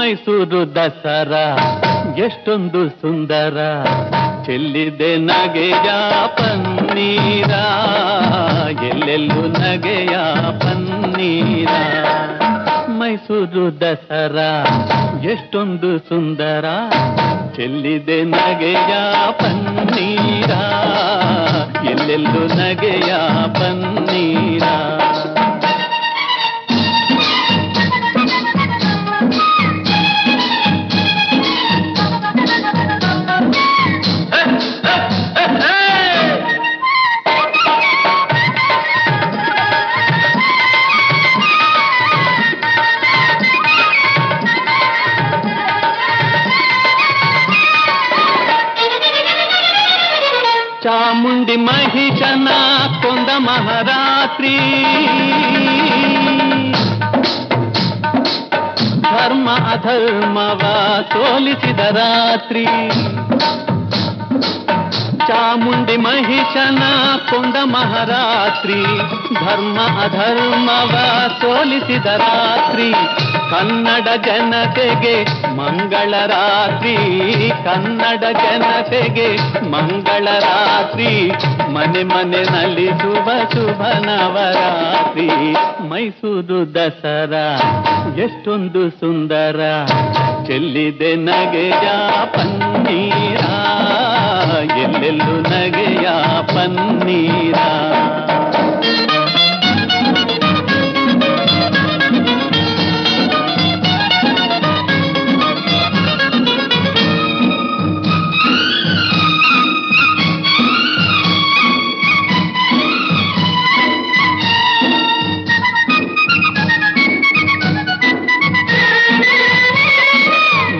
ಮೈಸೂರು ದಸರಾ ಎಷ್ಟೊಂದು ಸುಂದರ, ಚೆಲ್ಲಿದೆ ನಗೆಯ ಪನ್ನೀರ, ಎಲ್ಲೆಲ್ಲೂ ನಗೆಯ ಪನ್ನೀರ. ಮೈಸೂರು ದಸರಾ ಎಷ್ಟೊಂದು ಸುಂದರ, ಚೆಲ್ಲಿದೆ ನಗೆಯ ಪನ್ನೀರ, ಎಲ್ಲೆಲ್ಲೂ ನಗೆಯ ಪನ್ನೀರ. ಚಾಮುಂಡಿ ಮಹಿಷನ ಕೊಂದ ಮಹಾರಾತ್ರಿ, ಧರ್ಮ ಅಧರ್ಮವ ಸೋಲಿಸಿದ ರಾತ್ರಿ. ಚಾಮುಂಡಿ ಮಹಿಷನ ಕೊಂದ ಮಹಾರಾತ್ರಿ, ಧರ್ಮ ಅಧರ್ಮವ ಸೋಲಿಸಿದ ರಾತ್ರಿ. ಕನ್ನಡ ಜನತೆಗೆ ಮಂಗಳ ರಾತ್ರಿ, ಕನ್ನಡ ಜನತೆಗೆ ಮಂಗಳ ರಾತ್ರಿ. ಮನೆ ಮನೆ ನಲಿಸುವ ಶುಭ ನವರಾತ್ರಿ. ಮೈಸೂರು ದಸರಾ ಎಷ್ಟೊಂದು ಸುಂದರ, ಚೆಲ್ಲಿದೆ ನಗೆಯ ಪನ್ನೀರ, ಎಲ್ಲೆಲ್ಲೂ ನಗೆಯ ಪನ್ನೀರ.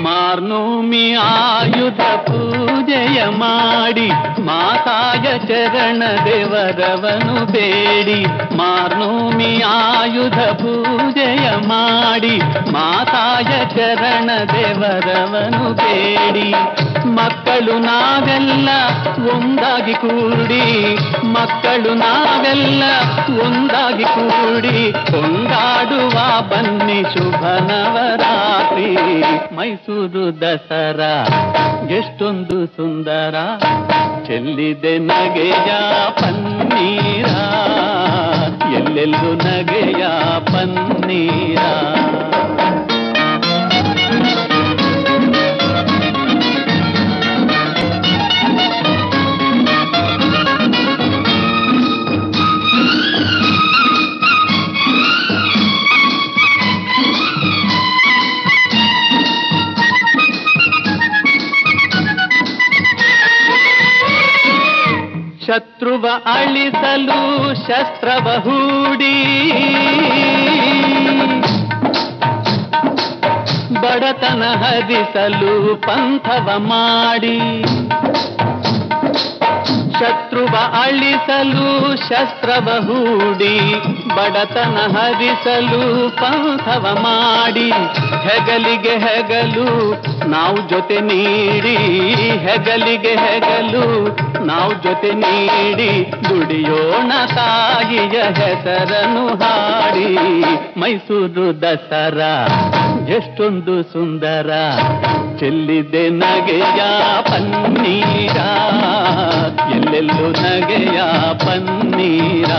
ಮಾರ್ನೋಮಿ ಆಯುಧ ಪೂಜೆಯ ಮಾಡಿ, ಮಾತಾಯ ಚರಣ ದೇವರವನು ಬೇಡಿ. ಮಾರ್ನೋಮಿ ಆಯುಧ ಪೂಜೆಯ ಮಾಡಿ, ಮಾತಾಯ ಚರಣ ದೇವರವನು ಬೇಡಿ. ಮಕ್ಕಳು ನಾವೆಲ್ಲ ಒಂದಾಗಿ ಕೂಡಿ, ಮಕ್ಕಳು ನಾವೆಲ್ಲ ಒಂದಾಗಿ ಕೂಡಿ, ಕೊಂಡಾಡುವ ಬನ್ನಿ ಶುಭ ನವರಾತ್ರಿ. ಮೈಸೂರು ದಸರಾ ಎಷ್ಟೊಂದು ಸುಂದರ, ಚೆಲ್ಲಿದೆ ನಗೆಯ ಪನ್ನೀರ, ಎಲ್ಲೆಲ್ಲೂ ನಗೆಯ ಪನ್ನೀರ. ಶತ್ರುವ ಅಳಿಸಲು ಶಸ್ತ್ರವ ಹೂಡಿ, ಬಡತನ ಹರಿಸಲು ಪಂಥವ ಮಾಡಿ. ಶತ್ರುವ ಅಳಿಸಲು ಶಸ್ತ್ರವ ಹೂಡಿ, ಬಡತನ ಹರಿಸಲು ಪಂಥವ ಮಾಡಿ. ಹೆಗಲಿಗೆ ಹೆಗಲು ನಾವು ಜೊತೆ ನೀಡಿ, ಹೆಗಲಿಗೆ ಹೆಗಲು ನಾವು ಜೊತೆ ನೀಡಿ, ದುಡಿಯೋಣ ತಾಯಿಯ ಹೆಸರನ್ನು ಹಾಡಿ. ಮೈಸೂರು ದಸರಾ ಎಷ್ಟೊಂದು ಸುಂದರ, ಚೆಲ್ಲಿದೆ ನಗೆಯ ಪನ್ನೀರ, ಎಲ್ಲೆಲ್ಲೂ ನಗೆಯ ಪನ್ನೀರ.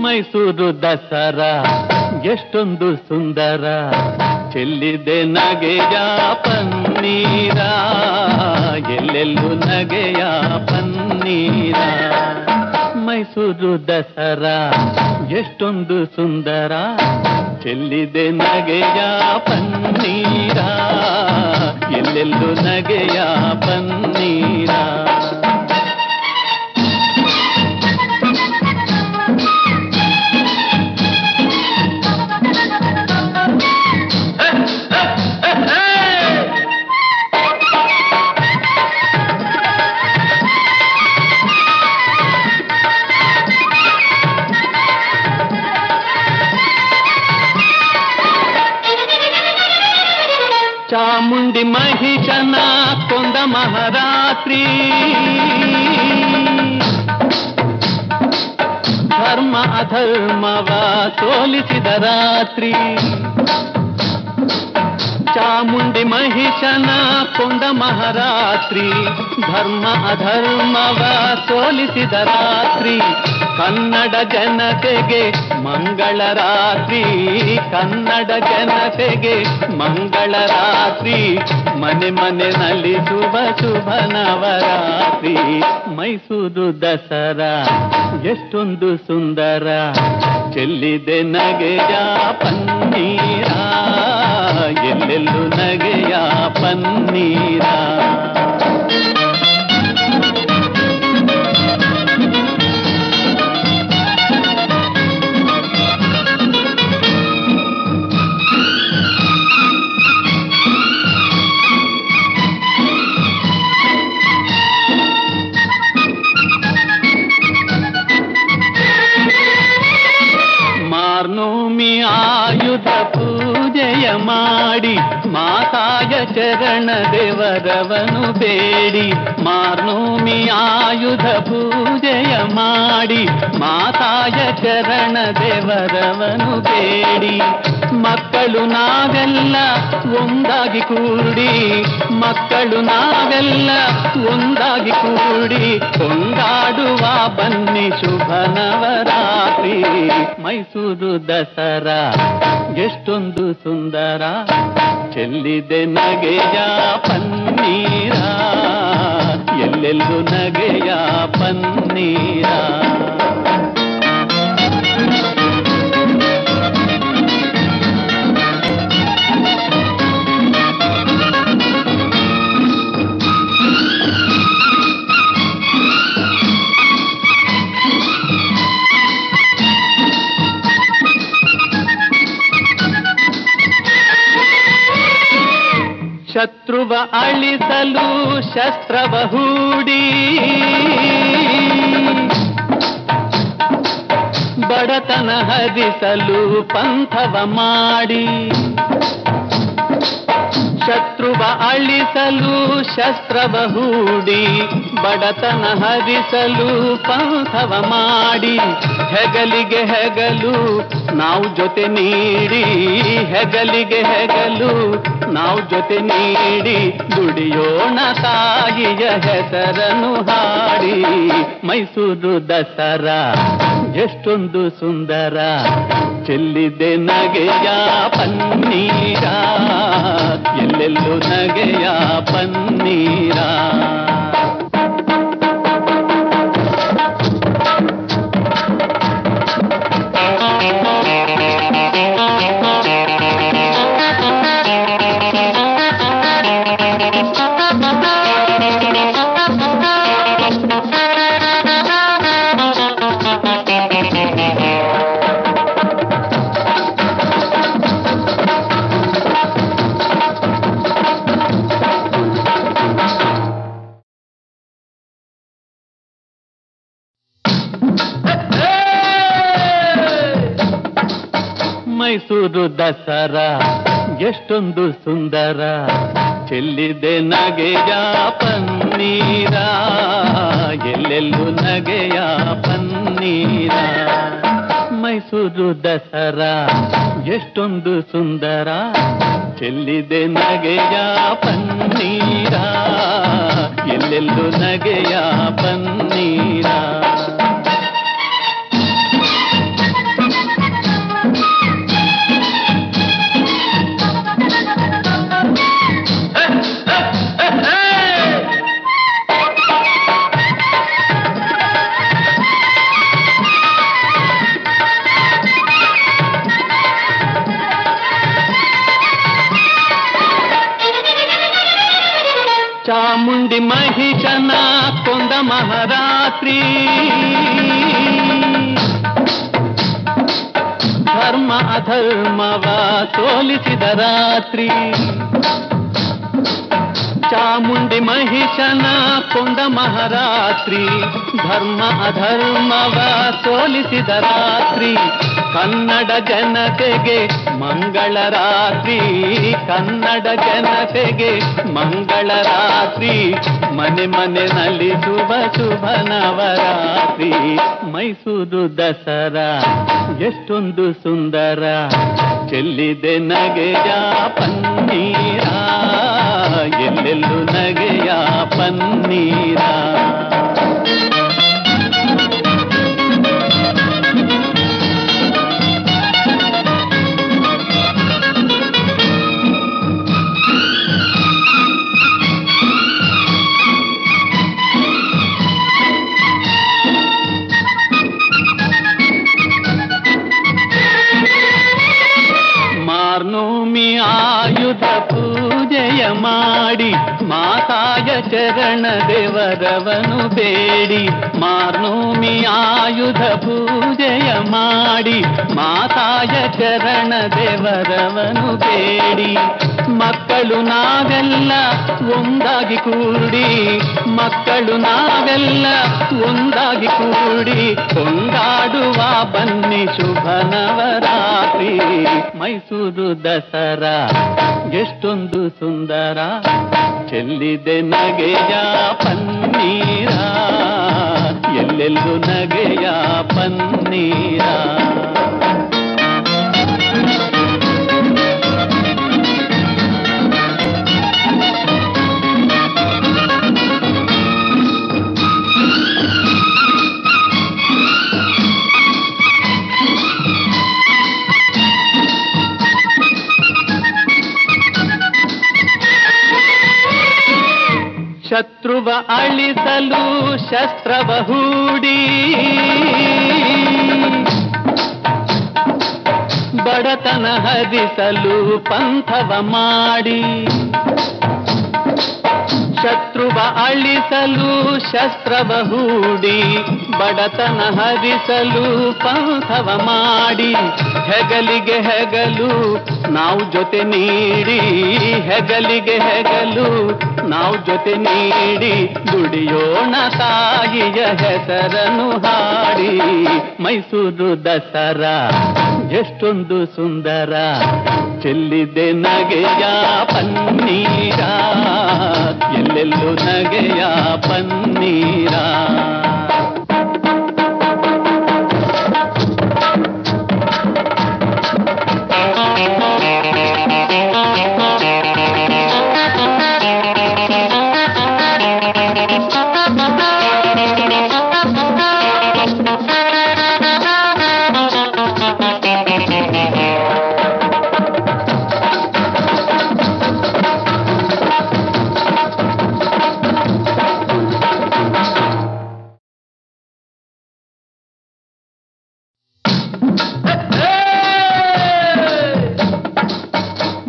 ಮೈಸೂರು ದಸರಾ ಎಷ್ಟೊಂದು ಸುಂದರ, ಚೆಲ್ಲಿದೆ ನಗೆಯ ಪನ್ನೀರ, ಎಲ್ಲೆಲ್ಲೂ ನಗೆಯ ಪನ್ನೀರ. ಮೈಸೂರು ದಸರಾ ಎಷ್ಟೊಂದು ಸುಂದರ, ಚೆಲ್ಲಿದೆ ನಗೆಯ ಪನ್ನೀರ, ಎಲ್ಲೆಲ್ಲೂ ನಗೆಯ ಪನ್ನೀರ. ಚಾಮುಂಡಿ ಮಹಿಷನ ಕೊಂದ ಮಹಾರಾತ್ರಿ, ಧರ್ಮ ಅಧರ್ಮವ ಸೋಲಿಸಿದ ರಾತ್ರಿ. ಚಾಮುಂಡಿ ಮಹಿಷನ ಕೊಂದ ಮಹಾರಾತ್ರಿ, ಧರ್ಮ ಅಧರ್ಮವ ಸೋಲಿಸಿದ ರಾತ್ರಿ. ಕನ್ನಡ ಜನತೆಗೆ ಮಂಗಳ ರಾತ್ರಿ, ಕನ್ನಡ ಜನತೆಗೆ ಮಂಗಳ ರಾತ್ರಿ. ಮನೆ ಮನೆಯಲ್ಲಿ ಶುಭ ಶುಭ ನವರಾತ್ರಿ. ಮೈಸೂರು ದಸರಾ ಎಷ್ಟೊಂದು ಸುಂದರ, ಚೆಲ್ಲಿದೆ ನಗೆಯ ಪನ್ನೀರ, ಎಲ್ಲೆಲ್ಲೂ ನಗೆಯ ಪನ್ನೀರ. ಮಾರ್ನೋಮಿ ಆಯುಧ ಪೂಜೆಯ ಮಾಡಿ, ಮಾತಾಯ ಚರಣ ದೇವರವನು ಬೇಡಿ. ಮಾರ್ನೋಮಿ ಆಯುಧ ಪೂಜೆಯ ಮಾಡಿ, ಮಾತಾಯ ಚರಣ ದೇವರವನು ಬೇಡಿ. ಮಕ್ಕಳು ನಾವೆಲ್ಲ ಒಂದಾಗಿ ಕೂಡಿ, ಮಕ್ಕಳು ನಾವೆಲ್ಲ ಒಂದಾಗಿ ಕೂಡಿ, ಕೊಂಡಾಡುವ ಬನ್ನಿ ಶುಭ ನವರಾತ್ರಿ. ಮೈಸೂರು ದಸರಾ ಎಷ್ಟೊಂದು ಸುಂದರ, ಚೆಲ್ಲಿದೆ ನಗೆಯ ಪನ್ನೀರ, ಎಲ್ಲೆಲ್ಲೂ ನಗೆಯ ಪನ್ನೀರ. ಶತ್ರುವ ಅಳಿಸಲು ಶಸ್ತ್ರವ ಹೂಡಿ, ಬಡತನ ಹರಿಸಲು ಪಂಥವ ಮಾಡಿ. ಶತ್ರುವ ಅಳಿಸಲು ಶಸ್ತ್ರವ ಹೂಡಿ, ಬಡತನ ಹರಿಸಲು ಪಂಥವ ಮಾಡಿ. ಹೆಗಲಿಗೆ ಹೆಗಲು ನಾವು ಜೊತೆ ನೀಡಿ, ಹೆಗಲಿಗೆ ಹೆಗಲು ನಾವು ಜೊತೆ ನೀಡಿ, ದುಡಿಯೋಣ ತಾಯಿಯ ಹೆಸರನ್ನು ಹಾಡಿ. ಮೈಸೂರು ದಸರಾ ಎಷ್ಟೊಂದು ಸುಂದರ, ಚೆಲ್ಲಿದೆ ನಗೆಯ ಪನ್ನೀರ, ಎಲ್ಲೆಲ್ಲೂ ನಗೆಯ ಪನ್ನೀರ. ಮೈಸೂರು ದಸರಾ ಎಷ್ಟೊಂದು ಸುಂದರ, ಚೆಲ್ಲಿದೆ ನಗೆಯ ಪನ್ನೀರ, ಎಲ್ಲೆಲ್ಲೂ ನಗೆಯ ಪನ್ನೀರ. ಮೈಸೂರು ದಸರಾ ಎಷ್ಟೊಂದು ಸುಂದರ, ಚೆಲ್ಲಿದೆ ನಗೆಯ ಪನ್ನೀರ, ಎಲ್ಲೆಲ್ಲೂ ನಗೆಯ ಪನ್ನೀರ. ಚಾಮುಂಡಿ ಮಹಿಷನ ಕೊಂದ ಮಹಾರಾತ್ರಿ, ಧರ್ಮ ಅಧರ್ಮವ ಸೋಲಿಸಿದ ರಾತ್ರಿ. ಚಾಮುಂಡಿ ಮಹಿಷನ ಕೊಂದ ಮಹಾರಾತ್ರಿ, ಧರ್ಮ ಅಧರ್ಮವ ಸೋಲಿಸಿದ ರಾತ್ರಿ. ಕನ್ನಡ ಜನತೆಗೆ ಮಂಗಳ ರಾತ್ರಿ, ಕನ್ನಡ ಜನತೆಗೆ ಮಂಗಳ ರಾತ್ರಿ, ಮನೆ ಮನೆ ನಲಿಸುವ ಶುಭ ನವರಾತ್ರಿ. ಮೈಸೂರು ದಸರಾ ಎಷ್ಟೊಂದು ಸುಂದರ, ಚೆಲ್ಲಿದೆ ನಗೆಯ ಪನ್ನೀರ, ಎಲ್ಲೆಲ್ಲೂ ನಗೆಯ ಪನ್ನೀರ. ಮಾರ್ನೋಮಿ ಆಯುಧ ಪೂಜೆಯ ಮಾಡಿ, ಮಾತಾಯ ಚರಣ ದೇವರವನು ಬೇಡಿ. ಮಾರ್ನೋಮಿ ಆಯುಧ ಪೂಜೆಯ ಮಾಡಿ, ಮಾತಾಯ ಚರಣ ದೇವರವನು ಬೇಡಿ. ಮಕ್ಕಳು ನಾವೆಲ್ಲ ಒಂದಾಗಿ ಕೂಡಿ, ಮಕ್ಕಳು ನಾವೆಲ್ಲ ಒಂದಾಗಿ ಕೂಡಿ, ಕೊಂಡಾಡುವ ಬನ್ನಿ ಶುಭ ನವರಾತ್ರಿ. ಮೈಸೂರು ದಸರಾ ಎಷ್ಟೊಂದು ಸುಂದರ, ಚೆಲ್ಲಿದೆ ನಗೆಯ ಪನ್ನೀರ, ಎಲ್ಲೆಲ್ಲೂ ನಗೆಯ ಪನ್ನೀರ. ಶತ್ರುವ ಅಳಿಸಲು ಶಸ್ತ್ರವ ಹೂಡಿ, ಬಡತನ ಹರಿಸಲು ಪಂಥವ ಮಾಡಿ. ಶತ್ರುವ ಅಳಿಸಲು ಶಸ್ತ್ರವ ಹೂಡಿ, ಬಡತನ ಹರಿಸಲು ಪಂಥವ ಮಾಡಿ. ಹೆಗಲಿಗೆ ಹೆಗಲು ನಾವು ಜೊತೆ ನೀಡಿ, ಹೆಗಲಿಗೆ ಹೆಗಲು ನಾವು ಜೊತೆ ನೀಡಿ, ದುಡಿಯೋಣ ತಾಯಿಯ ಹೆಸರನ್ನು ಹಾಡಿ. ಮೈಸೂರು ದಸರಾ ಎಷ್ಟೊಂದು ಸುಂದರ, ಚೆಲ್ಲಿದೆ ನಗೆಯ ಪನ್ನೀರ, ಎಲ್ಲೆಲ್ಲೂ ನಗೆಯ ಪನ್ನೀರ.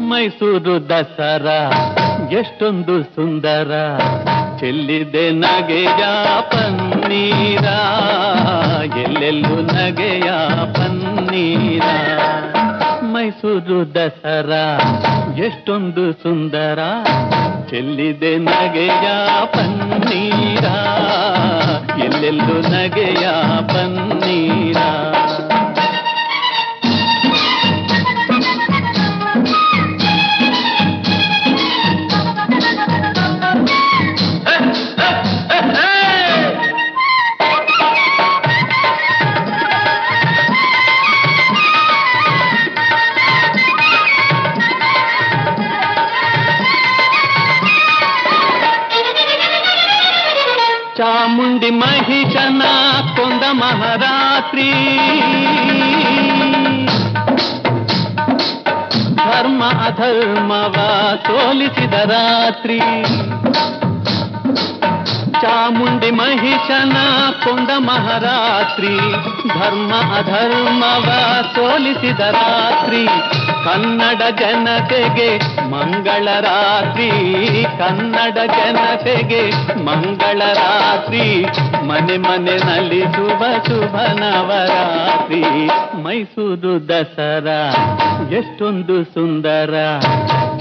ಮೈಸೂರು ದಸರಾ ಎಷ್ಟೊಂದು ಸುಂದರ, ಚೆಲ್ಲಿದೆ ನಗೆಯ ಪನ್ನೀರ, ಎಲ್ಲೆಲ್ಲೂ ನಗೆಯ ಪನ್ನೀರ. ಮೈಸೂರು ದಸರಾ ಎಷ್ಟೊಂದು ಸುಂದರ, ಚೆಲ್ಲಿದೆ ನಗೆಯ ಪನ್ನೀರ, ಎಲ್ಲೆಲ್ಲೂ ನಗೆಯ ಪನ್ನೀರ. ಚಾಮುಂಡಿ ಮಹಿಷನ ಕೊಂದ ಮಹಾರಾತ್ರಿ, ಧರ್ಮ ಅಧರ್ಮವ ಸೋಲಿಸಿದ ರಾತ್ರಿ. ಚಾಮುಂಡಿ ಮಹಿಷನ ಕೊಂದ ಮಹಾರಾತ್ರಿ, ಧರ್ಮ ಅಧರ್ಮವ ಸೋಲಿಸಿದ ರಾತ್ರಿ. ಕನ್ನಡ ಜನತೆಗೆ ಮಂಗಳ ರಾತ್ರಿ, ಕನ್ನಡ ಜನತೆಗೆ ಮಂಗಳ ರಾತ್ರಿ, ಮನೆ ಮನೆ ನಲಿಸುವ ಶುಭ ನವರಾತ್ರಿ. ಮೈಸೂರು ದಸರಾ ಎಷ್ಟೊಂದು ಸುಂದರ,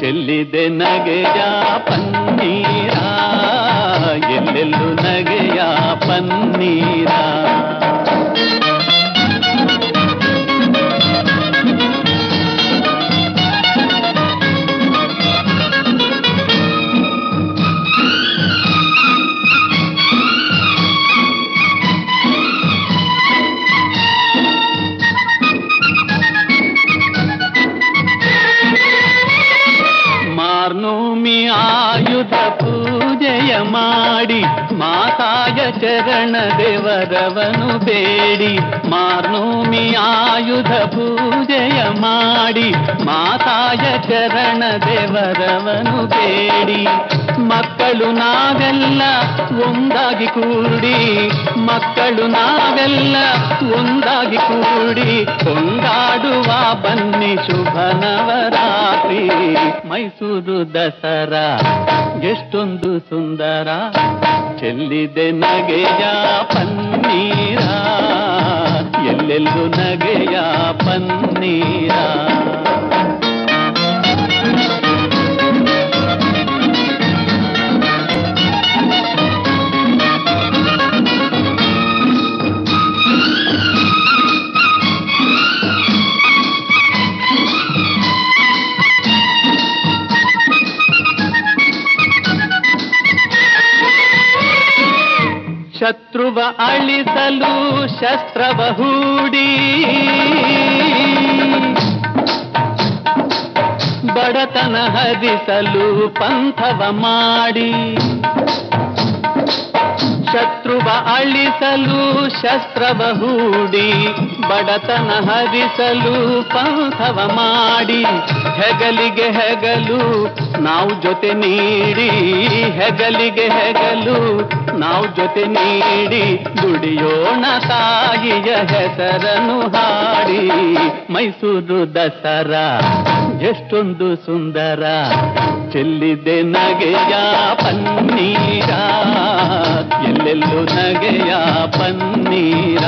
ಚೆಲ್ಲಿದೆ ನಗೆಯ ಪನ್ನೀರ, ಎಲ್ಲೆಲ್ಲೂ ನಗೆಯ ಪನ್ನೀರ. ಮಾತಾಯ ಚರಣ ದೇವರವನು ಬೇಡಿ ಮಾರ್ನೋಮಿ ಆಯುಧ ಪೂಜೆಯ ಮಾಡಿ ಮಾತಾಯ ಚರಣ ದೇವರವನು ಬೇಡಿ ಮಕ್ಕಳು ನಾವೆಲ್ಲ ಒಂದಾಗಿ ಕೂಡಿ ಮಕ್ಕಳು ನಾವೆಲ್ಲ ಒಂದಾಗಿ ಕೂಡಿ ಕೊಂಡಾಡುವ ಬನ್ನಿ ಶುಭ ನವರಾತ್ರಿ ಮೈಸೂರು ದಸರಾ ಎಷ್ಟೊಂದು ಸುಂದರ ಚೆಲ್ಲಿದೆ ನಗೆಯ ಪನ್ನೀರ ಎಲ್ಲೆಲ್ಲೂ ನಗೆಯ ಪನ್ನೀರ ಶತ್ರುವ ಅಳಿಸಲು ಶಸ್ತ್ರವ ಹೂಡಿ ಬಡತನ ಹರಿಸಲು ಪಂಥವ ಮಾಡಿ ಶತ್ರುವ ಅಳಿಸಲು ಶಸ್ತ್ರವ ಹೂಡಿ ಬಡತನ ಹರಿಸಲು ಪಂಥವ ಮಾಡಿ ಹೆಗಲಿಗೆ ಹೆಗಲು ನಾವು ಜೊತೆ ನೀಡಿ ಹೆಗಲಿಗೆ ಹೆಗಲು ನಾವು ಜೊತೆ ನೀಡಿ ದುಡಿಯೋಣ ತಾಯಿಯ ಹೆಸರನ್ನು ಹಾಡಿ ಮೈಸೂರು ದಸರಾ ಎಷ್ಟೊಂದು ಸುಂದರ ಚೆಲ್ಲಿದೆ ನಗೆಯ ಪನ್ನೀರ ಎಲ್ಲೆಲ್ಲೂ ನಗೆಯ ಪನ್ನೀರ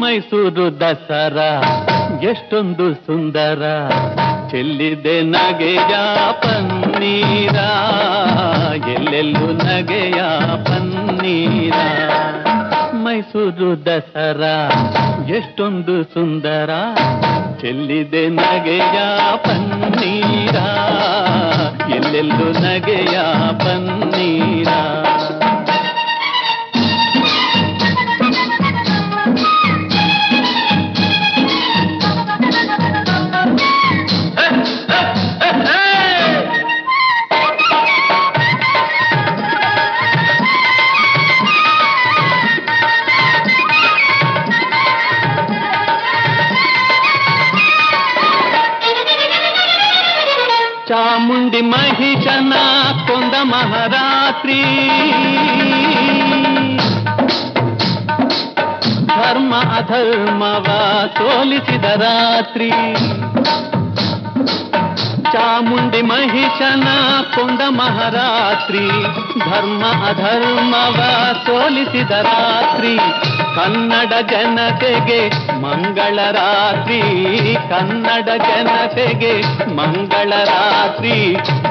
ಮೈಸೂರು ದಸರಾ ಎಷ್ಟೊಂದು ಸುಂದರ ಚೆಲ್ಲಿದೆ ನಗೆಯ ಪನ್ನೀರ ಎಲ್ಲೆಲ್ಲೂ ನಗೆಯ ಪನ್ನೀರ ಮೈಸೂರು ದಸರಾ ಎಷ್ಟೊಂದು ಸುಂದರ ಚೆಲ್ಲಿದೆ ನಗೆಯ ಪನ್ನೀರ ಎಲ್ಲೆಲ್ಲೂ ನಗೆಯ ಪನ್ನೀರ ಚಾಮುಂಡಿ ಮಹಿಷನ ಕೊಂದ ಮಹಾರಾತ್ರಿ ಧರ್ಮ ಅಧರ್ಮವ ಸೋಲಿಸಿದ ರಾತ್ರಿ ಚಾಮುಂಡಿ ಮಹಿಷನ ಕೊಂದ ಮಹಾರಾತ್ರಿ ಧರ್ಮ ಅಧರ್ಮವ ಸೋಲಿಸಿದ ರಾತ್ರಿ ಕನ್ನಡ ಜನತೆಗೆ ಮಂಗಳ ರಾತ್ರಿ ಕನ್ನಡ ಜನತೆಗೆ ಮಂಗಳ ರಾತ್ರಿ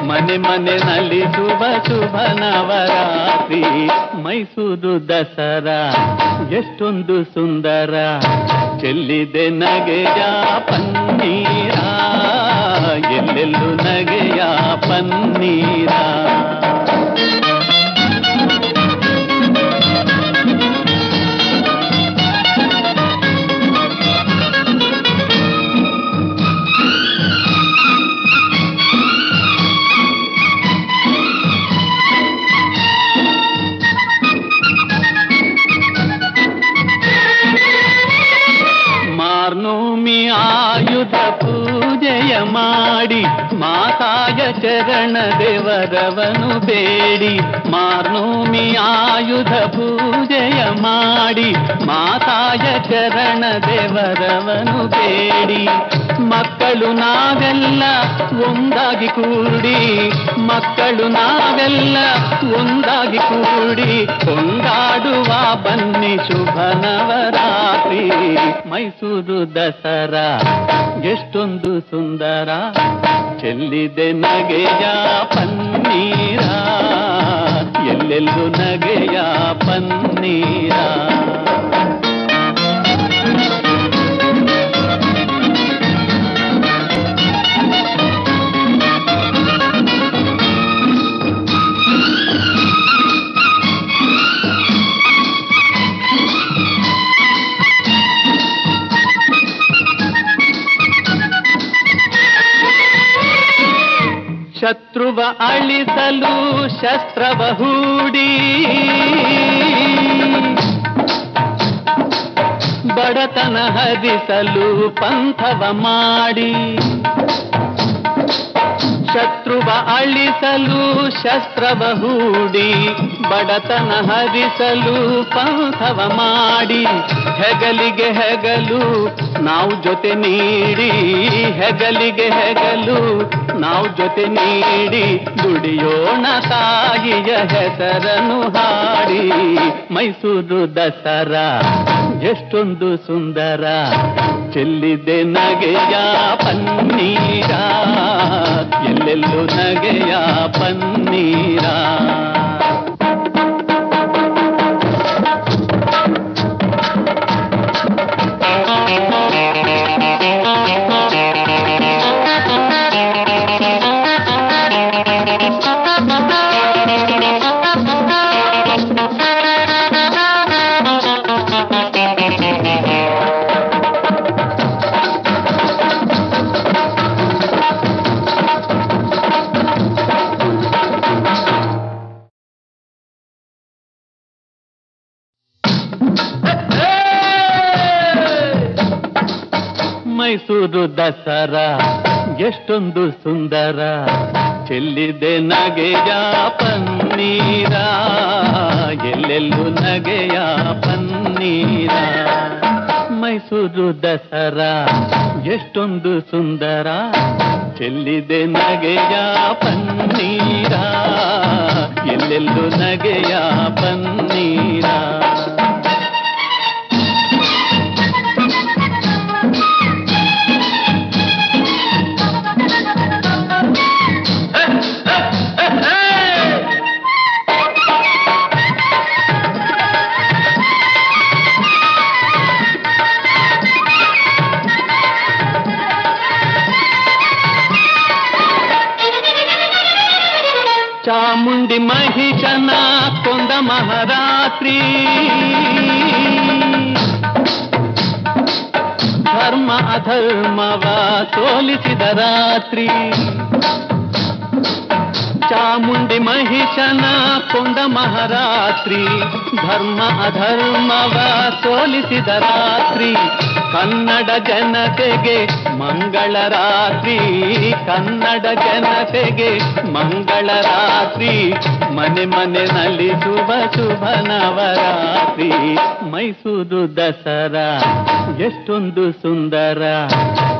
ಮನೆ ಮನೆ ನಲಿಸುವ ಶುಭ ನವರಾತ್ರಿ ಮೈಸೂರು ದಸರಾ ಎಷ್ಟೊಂದು ಸುಂದರ ಚೆಲ್ಲಿದೆ ನಗೆಯ ಪನ್ನೀರ ಎಲ್ಲೆಲ್ಲೂ ನಗೆಯ ಪನ್ನೀರ ಮಾರ್ನೋಮಿ ಆಯುಧ ಪೂಜೆಯ ಮಾಡಿ ಮಾತಾಯ ಚರಣ ದೇವರವನು ಬೇಡಿ ಮಾರ್ನೋಮಿ ಆಯುಧ ಪೂಜೆಯ ಮಾಡಿ ಮಾತಾಯ ಚರಣ ದೇವರವನು ಬೇಡಿ ಮಕ್ಕಳು ನಾವೆಲ್ಲ ಒಂದಾಗಿ ಕೂಡಿ ಮಕ್ಕಳು ನಾವೆಲ್ಲ ಒಂದಾಗಿ ಕೂಡಿ ಕೊಂಡಾಡುವ ಬನ್ನಿ ಶುಭ ನವರಾತ್ರಿ ಮೈಸೂರು ದಸರಾ ಎಷ್ಟೊಂದು ಸುಂದರ ಚೆಲ್ಲಿದೆ ನಗೆಯ ಪನ್ನೀರ ಎಲ್ಲೆಲ್ಲೂ ನಗೆಯ ಪನ್ನೀರ ಶತ್ರುವ ಅಳಿಸಲು ಶಸ್ತ್ರವ ಹೂಡಿ ಬಡತನ ಹರಿಸಲು ಪಂಥವ ಮಾಡಿ ಶತ್ರುವ ಅಳಿಸಲು ಶಸ್ತ್ರವ ಹೂಡಿ ಬಡತನ ಹರಿಸಲು ಪಂಥವ ಮಾಡಿ ಹೆಗಲಿಗೆ ಹೆಗಲು ನಾವು ಜೊತೆ ನೀಡಿ ಹೆಗಲಿಗೆ ಹೆಗಲು ನಾವು ಜೊತೆ ನೀಡಿ ದುಡಿಯೋಣ ತಾಯಿಯ ಹೆಸರನ್ನು ಹಾಡಿ ಮೈಸೂರು ದಸರಾ ಎಷ್ಟೊಂದು ಸುಂದರ ಚೆಲ್ಲಿದೆ ನಗೆಯ ಪನ್ನೀರ ಎಲ್ಲೆಲ್ಲೂ ನಗೆಯ ಪನ್ನೀರ ಮೈಸೂರು ದಸರಾ ಎಷ್ಟೊಂದು ಸುಂದರ ಚೆಲ್ಲಿದೆ ನಗೆಯ ಪನ್ನೀರ ಎಲ್ಲೆಲ್ಲೂ ನಗೆಯ ಪನ್ನೀರ ಮೈಸೂರು ದಸರಾ ಎಷ್ಟೊಂದು ಸುಂದರ ಚೆಲ್ಲಿದೆ ನಗೆಯ ಪನ್ನೀರ ಎಲ್ಲೆಲ್ಲೂ ನಗೆಯ ಪನ್ನೀರ ಚಾಮುಂಡಿ ಮಹಿಷನ ಕೊಂದ ಮಹಾರಾತ್ರಿ ಧರ್ಮ ಅಧರ್ಮವ ಸೋಲಿಸಿದ ರಾತ್ರಿ ಚಾಮುಂಡಿ ಮಹಿಷನ ಕೊಂದ ಮಹಾರಾತ್ರಿ ಧರ್ಮ ಅಧರ್ಮವ ಸೋಲಿಸಿದ ರಾತ್ರಿ ಕನ್ನಡ ಜನತೆಗೆ ಮಂಗಳ ರಾತ್ರಿ ಕನ್ನಡ ಜನತೆಗೆ ಮಂಗಳ ರಾತ್ರಿ ಮನೆ ಮನೆ ನಲಿಸುವ ಶುಭ ನವರಾತ್ರಿ ಮೈಸೂರು ದಸರಾ ಎಷ್ಟೊಂದು ಸುಂದರ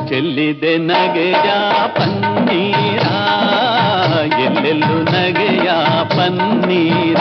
ಚೆಲ್ಲಿದೆ ನಗೆಯ ಪನ್ನೀರ ಎಲ್ಲೆಲ್ಲೂ ನಗೆಯ ಪನ್ನೀರ